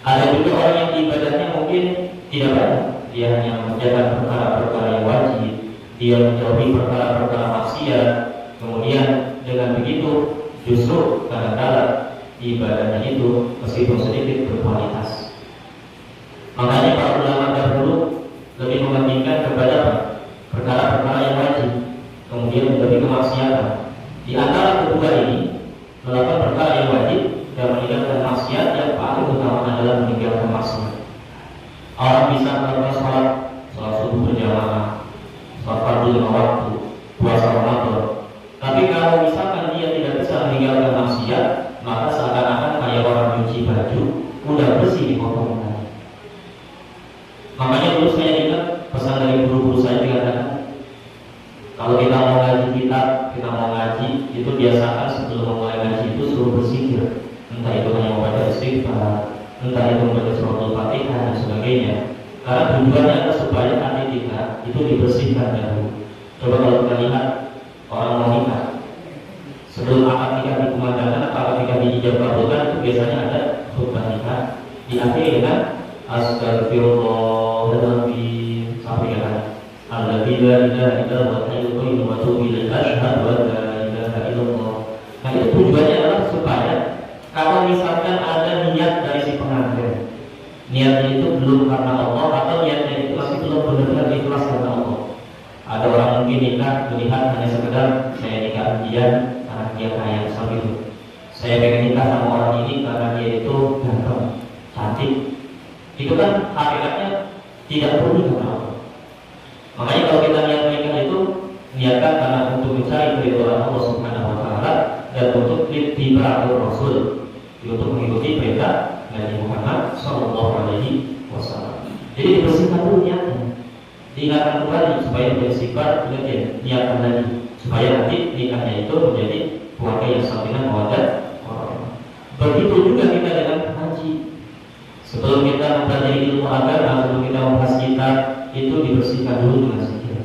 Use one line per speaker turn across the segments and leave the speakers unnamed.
Ada juga orang yang ibadahnya mungkin tidak banyak, dia hanya mengerjakan perkara-perkara yang wajib, dia menjauhi perkara-perkara maksiat. Kemudian dengan begitu justru kadang-kadang ibadahnya itu meskipun sedikit berkualitas. Makanya para ulama dahulu lebih mementingkan kepada perkara-perkara yang wajib, kemudian lebih kemaksiatan. Di antara kedua ini, melakukan perkara yang wajib dan meninggalkan maksiat, yang paling utama adalah meninggalkan maksiat. Orang bisa melakukan sholat subuh berjamaah, sholat fardu 5 waktu, puasa Ramadan, tapi kalau misalkan dia tidak bisa meninggalkan maksiat, maka seakan-akan kayak orang cuci baju udah bersih di kotoran. Makanya dulu saya ingat pesan dari guru-guru saya dikatakan, kalau kita mau ngaji kita mau ngaji itu biasakan sebelum memulai ngaji itu suruh berzikir, entah itu hanya membaca istighfar, entah itu membaca suratul Fatihah dan sebagainya. Karena tujuannya adalah supaya hati kita itu dibersihkan dahulu. Coba kalau kita lihat orang mau nikah, sebelum akad nikah dikumandangkan atau akad nikah diijabahkan, itu biasanya ada khutbah nikah diakhiri dengan astagfirullahaladzim sampai kan alladzi la ilaha illa huwal hayyul qayyum wa atubu ilaihi asyhadu an la ilaha illallah. Nah, itu tujuannya adalah supaya kalau misalkan ada niat dari si pengantin, niatnya itu belum karena Allah atau niatnya itu masih belum benar-benar ikhlas karena Allah. Ada orang mungkin nikah melihat hanya sekedar saya nikah dia karena dia kaya, seperti itu. Saya pengen nikah sama orang ini karena dia itu ganteng, cantik. Itu kan hakikatnya tidak perlu karena Allah. Makanya kalau kita niat menikah itu niatkan karena untuk mencari keridhaan Allah Subhanahu wa taala dan untuk ittiba'ur Rasul, untuk mengikuti perintah Nabi Muhammad sallallahu alaihi wasallam. Jadi dibersihkan dulu niatnya. Diingatkan kembali supaya menjadi sifat niatkan lagi supaya nanti nikahnya itu menjadi keluarga yang sakinah mawaddah warahmah. Begitu juga kita dengan haji. Sebelum kita mempelajari ilmu agama, sebelum kita membahas kitab, itu dibersihkan dulu dengan zikir.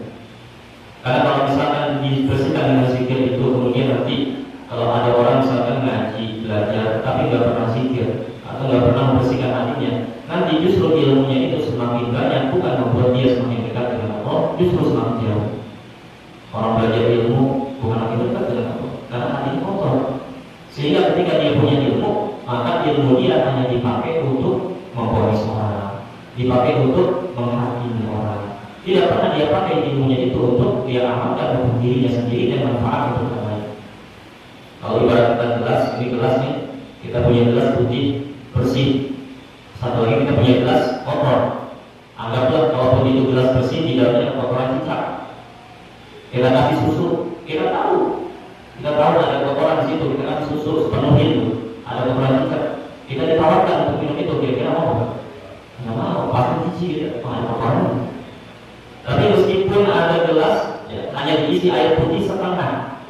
Karena kalau misalkan dibersihkan dengan zikir itu, kemudian nanti kalau ada orang misalkan ngaji, belajar, tapi nggak pernah zikir atau nggak pernah membersihkan hatinya, nanti justru ilmunya itu semakin banyak, bukan membuat dia semakin dekat dengan Allah, justru semakin jauh. Orang belajar ilmu bukan makin dekat dengan Allah, karena hatinya kotor. Sehingga ketika dia punya ilmu, maka ilmu dia hanya dipakai untuk memvonis orang, dipakai untuk menghakimi orang. Tidak pernah dia pakai ilmunya itu untuk dia amalkan untuk dirinya sendiri dan manfaat untuk orang lain. Kalau ibarat kita gelas, ini gelas nih, kita punya gelas putih bersih, satu lagi kita punya gelas kotor. Anggaplah kalau itu gelas bersih, di dalamnya kotoran cicak. Kita kasih susu, kita tahu ada kotoran di situ, kita kasih susu sepenuhnya itu, ada kotoran cicak. Kita ditawarkan untuk minum itu, kira-kira mau nggak? Nggak mau, pasti cici gitu, ada kotoran. Tapi meskipun ada gelas, ya, hanya diisi air putih setengah,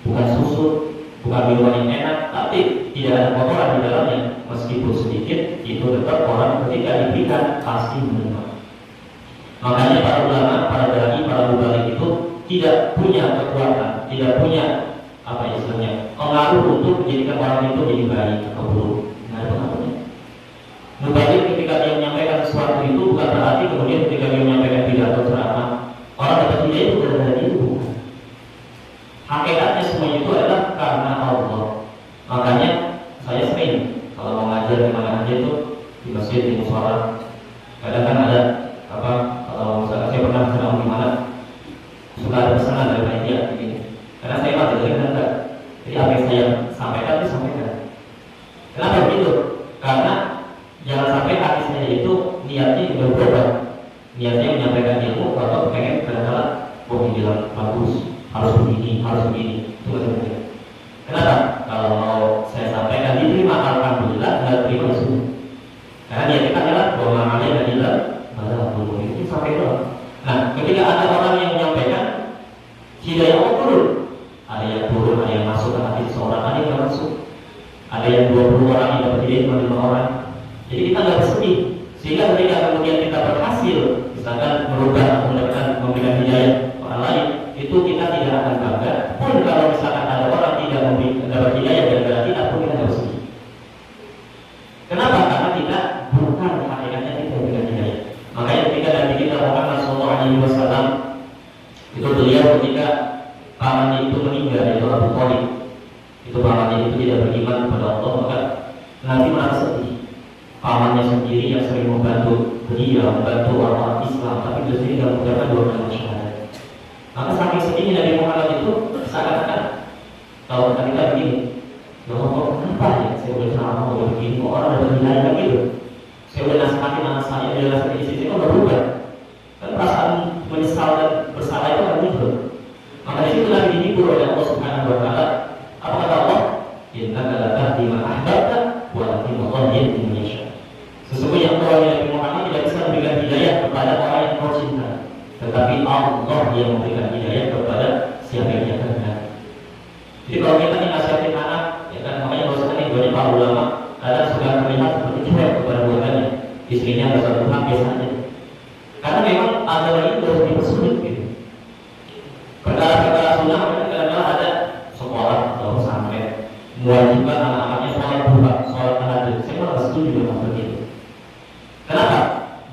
bukan susu, bukan minuman yang enak, tapi tidak ada kotoran di dalamnya, meskipun sedikit, itu tetap orang ketika diberikan pasti menerima. Makanya para ulama, para dai, para mubalik itu tidak punya kekuatan, tidak punya pengaruh untuk menjadikan orang itu jadi baik atau buruk. Nggak ada pengaruhnya. Mubalik ketika dia menyampaikan sesuatu itu bukan berarti kemudian ketika dia menyampaikan pidato ceramah orang dapat hidayah itu dari itu, bukan. Hakikatnya semua itu adalah karena Allah. Makanya saya sering kalau mau ngajar di mana aja itu di masjid, di mushola, kadang-kadang ada kalau misalnya saya pernah ceramah di mana suka ada pesanan dari panitia begini. Karena saya mati dari enggak. Jadi apa yang saya sampaikan disampaikan. Kenapa begitu? Karena jangan sampai hati saya itu niatnya sudah berubah. Niatnya menyampaikan ilmu atau pengen kadang-kadang bilang bagus, harus begini. Itu maksudnya. Kenapa? Kalau mau saya sampaikan diterima, alhamdulillah, nggak terima sudah. Karena niat kita adalah bahwa amalnya dan ilah malah belum itu sampai doang. Nah, ketika ada orang yang menyampaikan hidayah Allah turun, ada yang turun, ada yang masuk ke hati seseorang, ada yang nggak masuk, ada yang 20 orang yang dapat hidayah cuma 5 orang. Jadi kita nggak bersedih, sehingga ketika kemudian kita berhasil, misalkan merubah atau memberikan hidayah orang lain, itu kita tidak akan bangga. Pun kalau misalkan ada orang tidak dapat hidayah gara-gara kita, pun kita nggak bersedih. Kenapa? Karena kita bukan hakikatnya kita berikan hidayah. Makanya ketika Nabi kita Muhammad SAW itu beliau ketika pamannya itu meninggal, yaitu Abu Thalib, itu pamannya itu tidak beriman kepada Allah, maka Nabi merasa sedih. Pamannya sendiri yang sering membantu beliau, membantu orang Islam, tapi beliau sendiri tidak mengucapkan dua kalimat syahadat. Maka saking sedihnya Nabi Muhammad itu seakan-akan kalau kita begini, loh kok kenapa ya? Saya udah ceramah, udah begini, kok orang udah berhidayah gitu? Saya udah nasihatin anak saya, dia nasihatin istri, kok berubah? Kan perasaan menyesal dan bersalah itu akan muncul. Maka di situ Nabi dihibur oleh Allah Subhanahu Wa Taala. Apa kata Allah? Innaka la tahdi man ahbabta, walakin Allah yahdi man yasha. Sesungguhnya Allah Nabi Muhammad tidak bisa memberikan hidayah kepada orang yang kau cinta, tetapi Allah yang memberikan hidayah kepada siapa yang dia kehendaki. Jadi kalau kita dinasihatin anak, ya kan, makanya kalau sekarang banyak para ulama kadang suka terlihat seperti cuek kepada keluarganya, istrinya bersatu Tuhan biasa aja. Karena memang agama ini harus dipersulit gitu. Perkara-perkara sunnah kadang-kadang ada sekolah atau pesantren mewajibkan anak-anaknya sholat duha, sholat tahajud. Saya malah setuju dengan begitu. Kenapa?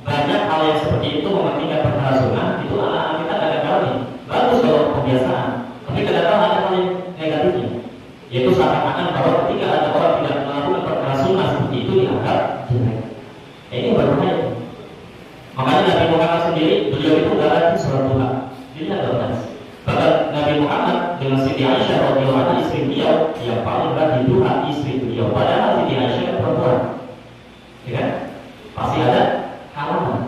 Banyak hal yang seperti itu mementingkan perkara sunnah, itu anak-anak kita kadang-kadang nih bagus kalau kebiasaan, tapi kadang-kadang ada hal yang negatifnya, yaitu seakan-akan bahwa ketika ada orang tidak melakukan perkara sunnah seperti itu dianggap jelek. Ini berbahaya. Makanya Nabi Muhammad sendiri, beliau itu gak rajin sholat duha. Jadi ada benar. Bahkan Nabi Muhammad dengan Siti Aisyah radhiyallahu anha, istri beliau yang paling rajin duha, istri beliau. Padahal Siti Aisyah perempuan, ya kan? Pasti ada halangan.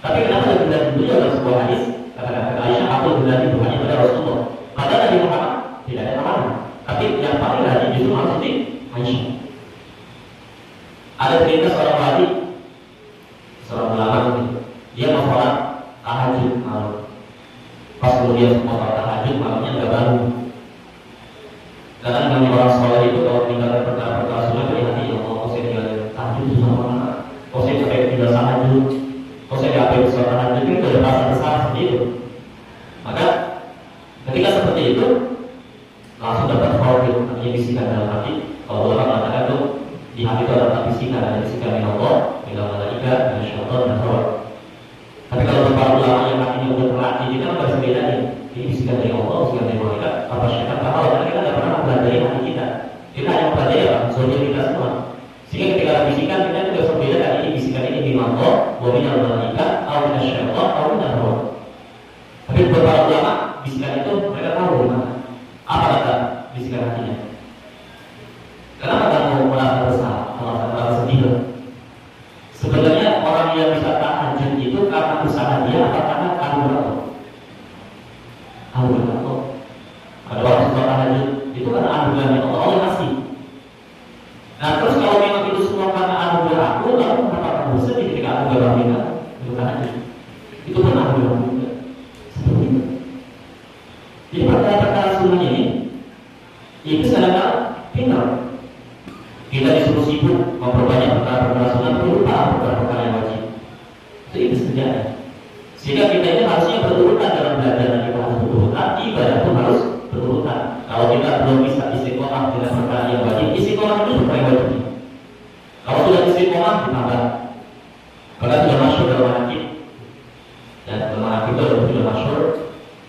Tapi kenapa benar beliau dalam sebuah hadis kata Aisyah, aku benar duhanya pada Rasulullah. Padahal Nabi Muhammad tidak ada halangan. Tapi yang paling rajin justru malah Siti Aisyah. Ada cerita seorang wali, seorang ulama itu, dia mau sholat tahajud malam. Pas kemudian mau sholat tahajud malamnya nggak bangun. Karena namanya orang sholat itu kalau tinggalkan perkara-perkara sunnah dari hati, ya Allah, saya tinggal tahajud sama mana? Kalau saya sampai tinggal tahajud, kalau saya nggak apa sholat tahajud itu ada rasa besar seperti itu. Maka ketika seperti itu langsung dapat khawfir, artinya bisikan dalam hati. Kalau ulama mengatakan itu di hati itu ada bisikan, ada bisikan min Allah, min malaika, min syaitan, dan roh. Tapi kalau para ulama yang hatinya udah terlatih, kita kan harus bedain. Ini bisikan dari Allah, bisikan dari malaikat, apa syaitan, apa karena kita tidak pernah mempelajari hati kita. Kita hanya mempelajari apa? Zahir kita semua. Sehingga ketika ada bisikan, kita juga bisa bedakan ini bisikan ini min Allah, wa min malaika, atau min syaitan, atau min roh. Tapi beberapa ulama bisikan itu mereka tahu di mana. Apa kata bisikan hatinya? Kenapa kamu merasa bersalah, merasa sedih? Sebenarnya orang yang bisa tahajud itu karena usaha dia atau karena anugerah Allah? Anugerah Allah. Ada orang yang tahajud itu karena anugerah Allah, Allah kasih. Nah terus kalau memang itu semua karena anugerah aku, lalu kenapa kamu sedih ketika anugerah kita itu tahajud? Itu kan anugerah juga. Seperti itu. Jadi perkara-perkara sunnah ini itu kadang-kadang pintar. Kita disuruh sibuk memperbanyak perkara-perkara sunnah, tapi lupa perkara-perkara yang wajib. Itu terjadi. Sehingga kita ini harusnya berurutan dalam belajar, kita harus berurutan, ibadah pun harus berurutan. Kalau kita belum bisa istiqomah dengan perkara yang wajib, istiqomah itu perkara yang wajib. Kalau sudah istiqomah ditambah. Bahkan sudah masyhur dalam hadis, dan dalam hadis itu sudah masyhur,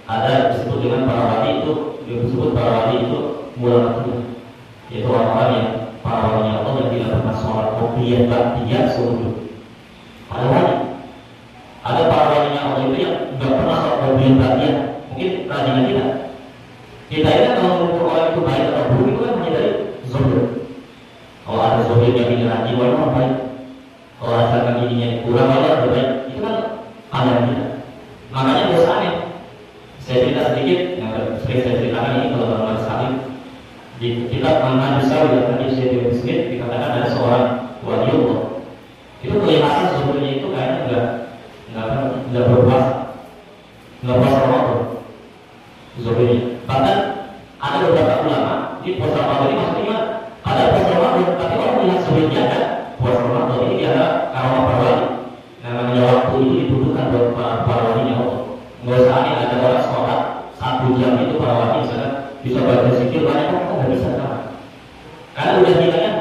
ada disebut dengan para wali itu, disebut para wali itu mulamatul, yaitu orang-orang yang para wali Allah yang tidak pernah sholat qobliyah ba'diyah seumur. Ada wali, ada para wali Allah itu yang tidak pernah sholat qobliyah ba'diyah. Mungkin rajingan kita. Kita ini kalau mengukur orang itu baik atau buruk itu kan hanya dari zohir. Kalau ada zohir yang ini rajin, orang baik. Kalau rasakan ininya kurang, orang lebih baik. Itu kan ada kita. Makanya bosannya. Saya cerita sedikit yang sering saya ceritakan ini kalau dalam salim. Di kitab Manhaj Sawi tadi saya sedikit dikatakan ada seorang wali Allah. Itu kelihatan sebenarnya itu kayaknya nggak berpuasa, nggak puasa Ramadan. Sebenarnya bahkan ada beberapa ulama di puasa Ramadan ini maksudnya ada puasa Ramadan, tapi orang melihat sebenarnya ada puasa Ramadan ini dia karena para wali. Namanya waktu itu dibutuhkan buat para walinya Allah. Nggak usah ada orang sholat 1 jam itu para wali misalnya bisa baca zikir banyak, kan nggak bisa kan? Karena udah hilangnya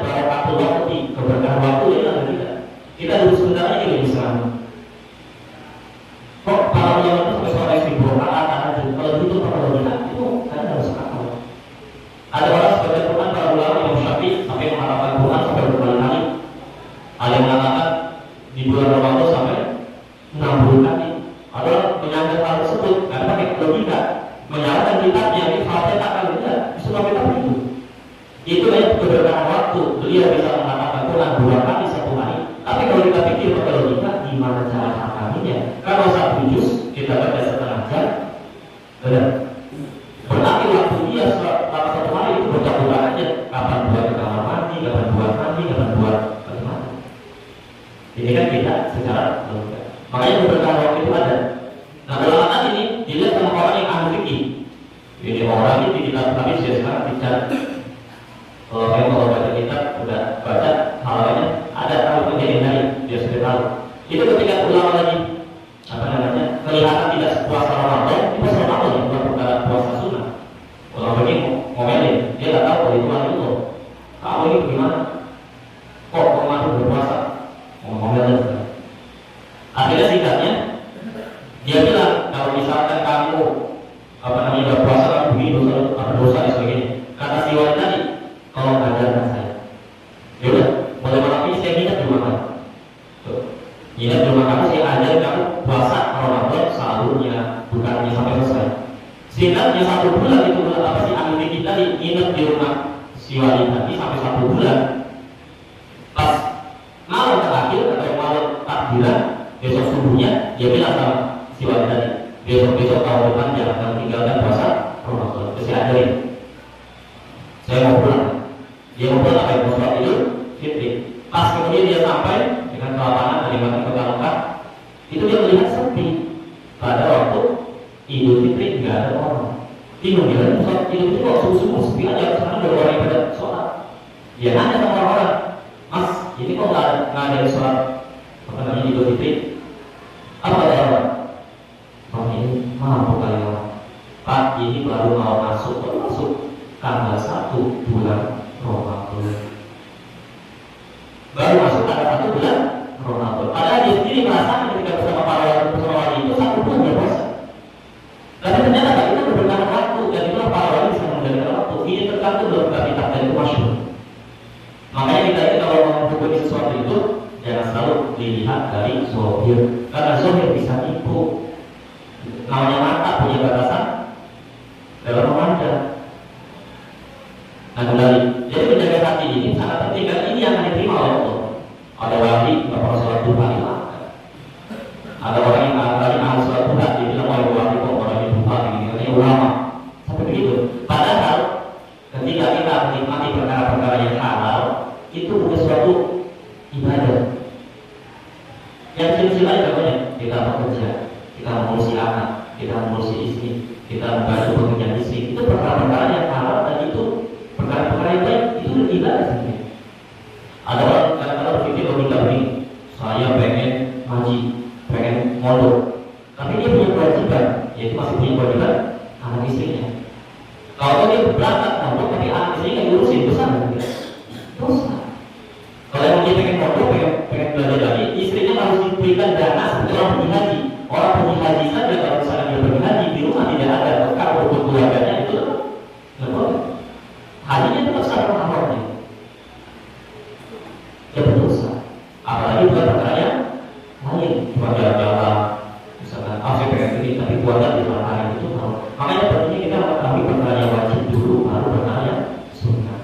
Al-Quran 2 kali 1 hari. Tapi kalau kita pikir pakai logika, gimana cara hakaminya? Kalau 1 juz kita baca setengah jam, benar? Berarti waktu dia selama 1 hari itu bercampur aja. Kapan buat ke kamar mandi, kapan buat mandi, kapan buat bagaimana? Ini kan kita secara logika. Makanya beberapa waktu itu ada. Nah, dalam ini dilihat sama orang yang ahli fikih. Ini orang ini di kitab hadis ya sekarang bicara. Kalau saya mau baca kitab, udah baca hal-halnya ada tahu kejadian hari dia sudah tahu. Itu ketika ulama lagi apa namanya kelihatan tidak puasa Ramadan, itu puasa Ramadan yang bukan perkara puasa sunnah. Ulama begini ngomelin, dia nggak tahu kalau itu itu. Kamu ini bagaimana? Kok kamu berpuasa? Ngomelin. Akhirnya singkatnya dia bilang kalau misalkan kamu apa namanya berpuasa kamu begini dosa dan sebagainya. Kata si wanita tadi, kalau ajarkan saya. Ya udah, mulai malam ini saya nginep di rumah kamu. Nginep di rumah kamu, saya ajar kamu puasa Ramadan sahurnya, bukannya sampai selesai. Singkatnya 1 bulan itu apa sih ahli fikih tadi nginep di rumah si wanita tadi sampai 1 bulan. Pas malam terakhir atau malam takbiran besok subuhnya dia bilang sama si wanita tadi, besok tahun depan jangan tinggalkan puasa Ramadan. Terus saya ajarin, saya mau pulang. Dia mau pulang apa yang mau sholat Idul Fitri. Pas kemudian dia sampai dengan kelaparan dari makan kota Mekah, itu dia melihat sepi. Pada waktu Idul Fitri nggak ada orang. Bingung dia, sholat Idul Fitri kok subuh sepi aja. Sekarang ada orang yang pada sholat. Dia nanya sama orang-orang, Mas, ini kok nggak ada sholat apa namanya Idul Fitri? Apa kata orang? Oh ini mampu kali orang. Pak, ini baru mau masuk tanggal 1 bulan Ramadan. Baru masuk tanggal 1 bulan Ramadan. Padahal dia sendiri merasakan ketika bersama para wali itu 1 bulan dia puasa. Tapi ternyata itu berbeda waktu dan itulah para wali bisa mengendalikan waktu. Ini tergantung dalam kitab dan itu masyhur. Makanya kita ini kalau mau menghukumi sesuatu itu jangan selalu dilihat dari zahir, karena zahir bisa nipu. Namanya mata punya batasan dalam memandang. Nah kembali, jadi menjaga hati ini sangat penting karena ini yang akan diterima oleh Allah. Ada wali bapak sholat duha hilangkan. Ada orang yang ahli sholat duha dia bilang wali wali kok orang yang duha ini ulama. Sampai begitu. Padahal ketika kita menikmati perkara-perkara yang halal itu bukan suatu ibadah. Yang kecil-kecil aja contohnya kita bekerja, kita mengurusi anak, kita mengurusi istri, kita membantu pekerjaan istri, itu perkara-perkara yang halal dan itu perkara-perkara yang baik, itu udah ibadah sebenarnya. Ada orang kadang-kadang berpikir logika begini, saya pengen ngaji, pengen mondok, tapi dia punya kewajiban, yaitu masih punya kewajiban anak istrinya. Kalau dia berangkat mondok tapi anak istrinya diurusin, dosa nggak? Dosa. Kalau yang dia pengen mondok, pengen belajar lagi, istrinya harus diberikan dana seperti orang pergi haji. Orang pergi haji saja kalau misalnya dia pergi haji di rumah tidak ada bekal untuk keluarganya itu nggak boleh. Hajinya tetap sama mahramnya. Ya berdosa. Apalagi bukan perkara yang lain, cuma jalan-jalan, misalkan saya pengen ini tapi keluarga di malam hari itu mau. Makanya pentingnya kita mengetahui perkara yang wajib dulu, baru perkara yang sunnah.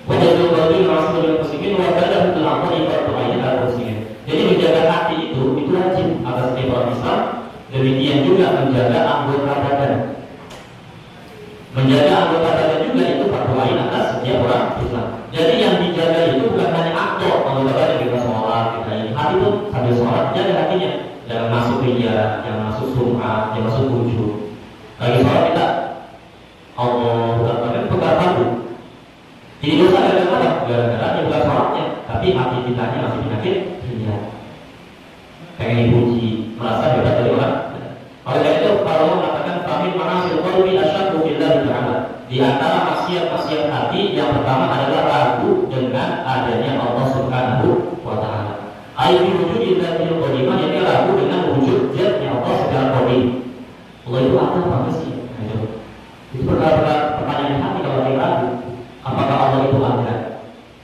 Wajib dulu baru masuk dalam muslimin, wajib untuk amal ibadah doanya dalam muslimin. Jadi menjaga hati itu wajib atas setiap orang Islam. Demikian juga menjaga anggota badan. Menjaga anggota badan juga itu fardu ain atas setiap orang Islam. Jadi yang dijaga itu bukan hanya aktor anggota badan kita sholat, kita ini hati itu sambil sholat jaga hatinya. Jangan masuk ria, jangan masuk sum'ah, jangan masuk ujub. Lagi sholat kita Allah bukan perkara fardu. Jadi dosa gara-gara dia bukan sholatnya, tapi hati kitanya masih penyakit ria. Pengen dipuji, merasa hebat dari orang. Oleh karena itu, para ulama mengatakan famin ma'asil qalbi asyaddu billahi ta'ala. Di antara maksiat-maksiat hati yang pertama adalah ragu dengan adanya Allah Subhanahu wa taala. Ai wujud dzati qadimah, yaitu ragu dengan wujud zatnya Allah secara qadim. Allah itu ada apa sih? Itu pertanyaan hati kalau kita ragu, apakah Allah itu ada?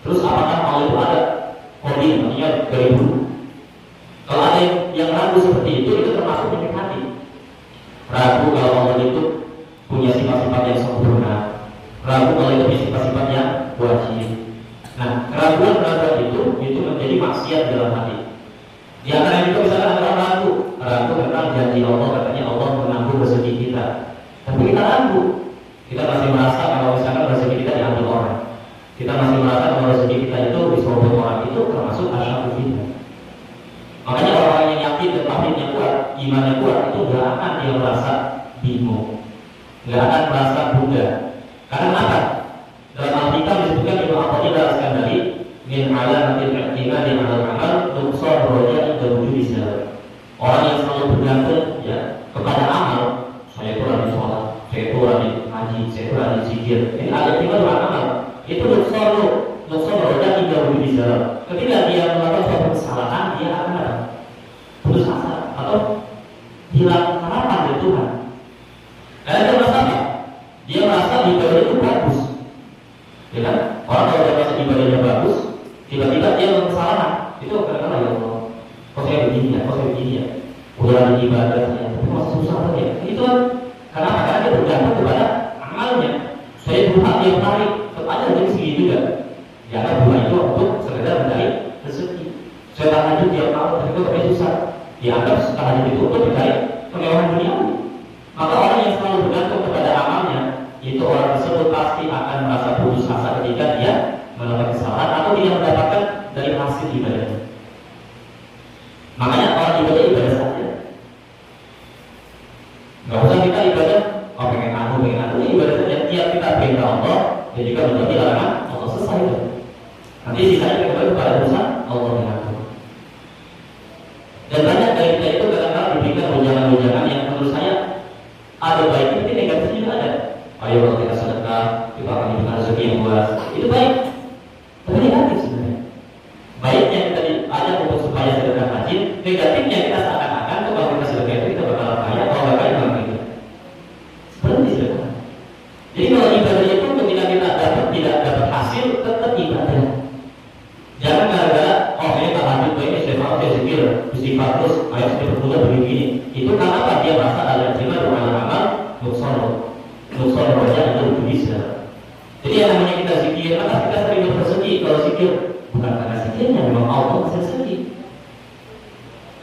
Terus apakah Allah itu ada? Qadim artinya dari dulu. Kalau ada yang ragu seperti itu termasuk penyakit hati. Ragu kalau Allah itu punya sifat-sifat yang sempurna. Ragu kalau itu punya sifat-sifat yang wajib. Nah, keraguan keraguan itu menjadi maksiat dalam hati. Di antara itu misalkan ada orang ragu tentang janji Allah, katanya Allah menanggung rezeki kita. Tapi kita ragu, kita masih merasa kalau misalkan rezeki kita diambil orang, kita masih merasa kalau rezeki kita itu diserobot orang, itu termasuk asyadu fitnah. Makanya orang yang yakin dan tauhidnya kuat, imannya kuat, itu gak akan dia merasa bingung, gak akan merasa bunda. Karena apa? Dalam Alkitab disebutkan Ibnu Athaillah Al-Iskandari min alamatil i'timadi 'alal 'amal nuqsan roja inda wujudi zalal. Orang yang selalu bergantung ya kepada amal, saya itu rajin sholat, saya itu rajin haji, saya itu rajin zikir. Ini al-i'timad 'alal 'amal. Itu nuqsan roja inda wujudi zalal. Ketika dia melakukan suatu kesalahan, dia akan putus asa atau hilang harapan dari Tuhan. Karena dia merasa apa? Dia merasa ibadah itu bagus. Ya kan? Orang kalau dia merasa ibadahnya bagus, tiba-tiba dia melakukan kesalahan, itu kadang-kadang ya Allah, kok saya begini ya, udah ada ibadah saya, tapi masih susah lagi ya. Itu kan karena dia bergantung kepada amalnya. Saya berusaha tiap hari, tetap aja dari segi juga. Jangan buat itu untuk sekedar mencari rezeki. Saya tahajud tiap malam, tapi kok susah. Dianggap tahajud itu untuk mencari kemewahan duniawi. Maka orang yang selalu bergantung kepada amalnya, itu orang tersebut pasti akan merasa putus asa ketika dia melakukan kesalahan atau tidak mendapatkan dari hasil ibadahnya. Makanya orang ibadah saja. Gak usah kita ibadah, pengen aku, ini ibadah saja. Tiap kita perintah Allah, dan juga menjadi larangan Allah, selesai itu. Nanti sisanya kita kembali kepada urusan Allah yang atur. Dan banyak dari kita itu kadang-kadang diberikan ujangan-ujangan yang menurut saya ada baiknya, tapi negatif juga ada. Ayo kalau kita sedekah, kita akan diberikan rezeki yang luas. Itu baik, tapi negatif sebenarnya. Baiknya kita diajak untuk supaya sedekah rajin, negatifnya kita seakan-akan kalau kita sedekah itu kita bakal kaya, kalau nggak kaya nggak kita. Seperti sedekah. Jadi kalau ibadah itu ketika kita tidak dapat hasil, tetap ibadah. Jangan gara-gara saya tak lanjut ini saya mau saya zikir, istighfar terus, ayo saya bermuda begini. Itu karena apa? Dia merasa ada jimat dengan amal nukson roja itu bisa. Jadi yang namanya kita zikir, maka kita sering berzikir. Kalau zikir bukan karena zikirnya, memang Allah bisa zikir.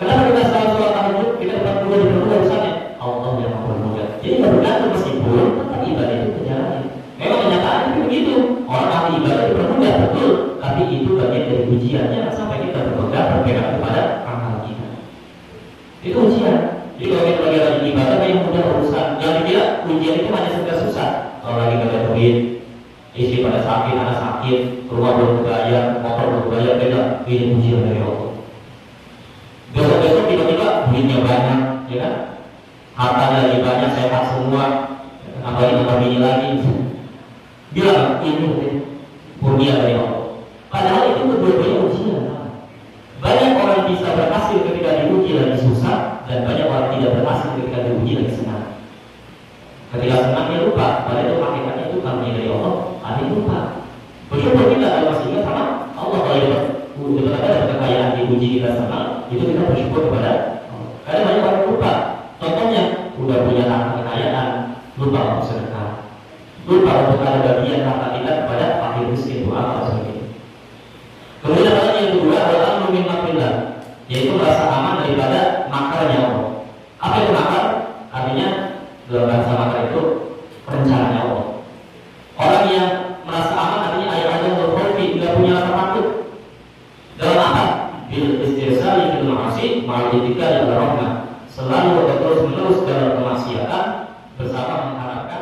Kenapa kita selalu sholat tahajud? Kita dapat dua di berdua misalnya Allah yang mempermudah. Jadi bergantung meskipun tetap ibadah itu terjalani. Memang kenyataannya itu begitu. Orang ahli ibadah dipermudah betul, tapi itu bagian dari ujiannya sampai kita berpegang kepada amal kita. Itu ujian. Jadi kalau kita lagi rajin ibadah, yang mudah urusan. Jangan dikira ujian itu hanya sekedar susah. Kalau lagi gak ada duit, istri pada sakit, anak sakit, rumah belum bayar, motor belum bayar, beda. Ini ujian dari Allah. Besok-besok tiba-tiba duitnya banyak, ya kan? Hartanya lagi banyak, sehat semua. Apalagi tambah bini lagi. Bilang ini kurnia dari Allah. Padahal itu kedua-duanya ujian. Banyak orang bisa berhasil ketika diuji lagi susah, dan banyak orang tidak berhasil ketika diuji lagi senang. Ketika senang dia lupa, padahal itu hakikatnya itu karunia dari Allah, ada lupa. Bersyukur kita kalau masih ingat sama Allah. Kalau kita dapat kekayaan diuji kita senang, itu kita bersyukur kepada Allah. Karena banyak orang lupa. Contohnya, udah punya harta kekayaan, lupa untuk sedekah, lupa untuk ada bagian harta kita kepada fakir miskin, doa atau sebagainya. Kemudian yang kedua adalah min makrillah, yaitu merasa aman daripada makarnya Allah. Apa itu makar? Artinya dalam bahasa makar itu rencananya Allah. Orang yang merasa aman artinya ayat-ayat berkhawfi, tidak punya rasa takut. Dalam apa? Bil istirsa bil ma'asi ma'al itikad ila rahmah. Selalu terus menerus dalam kemaksiatan bersama mengharapkan